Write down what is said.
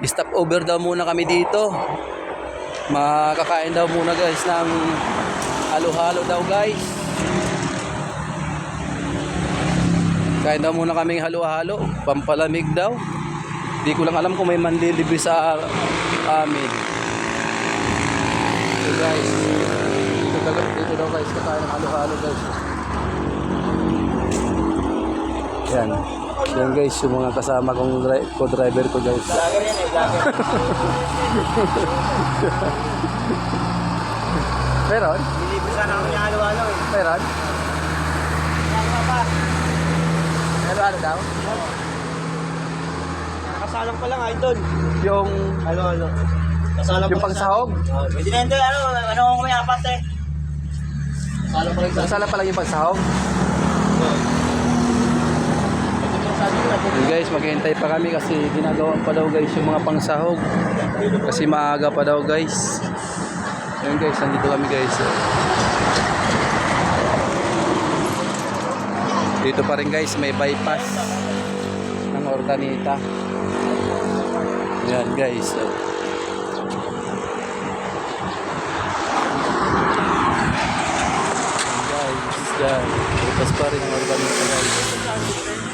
stop over daw muna kami dito. Makakain daw muna guys ng halo-halo daw guys. Kain daw muna kaming halo-halo, pampalamig daw. Di ko lang alam kung may manlilibre sa amin. So guys, dito daw guys kakain ng halo-halo guys. Yan. Yan guys, yung mga kasama kong co-driver ko guys. Vlogger yan eh, vlogger. Meron? Nilibre sana kami ng halo-halo eh. Meron? Kaya pa. Halo-halo daw? Nakasalang pa lang idol. Yung Halo-halo. Kasalang yung pangsahog? Pwede na hindi, ano kung may apat eh. Kasalang pa lang sa... Kasala pala yung pagsahog? Yun guys, maghihintay pa kami kasi ginagawa pa daw guys yung mga pangsahog. Kasi maaga pa daw guys. Yun guys, nandito kami guys. Dito pa rin guys, may bypass ng Ordaneta. Yan guys. Guys, yan. Bypass pa rin ng Ordaneta guys.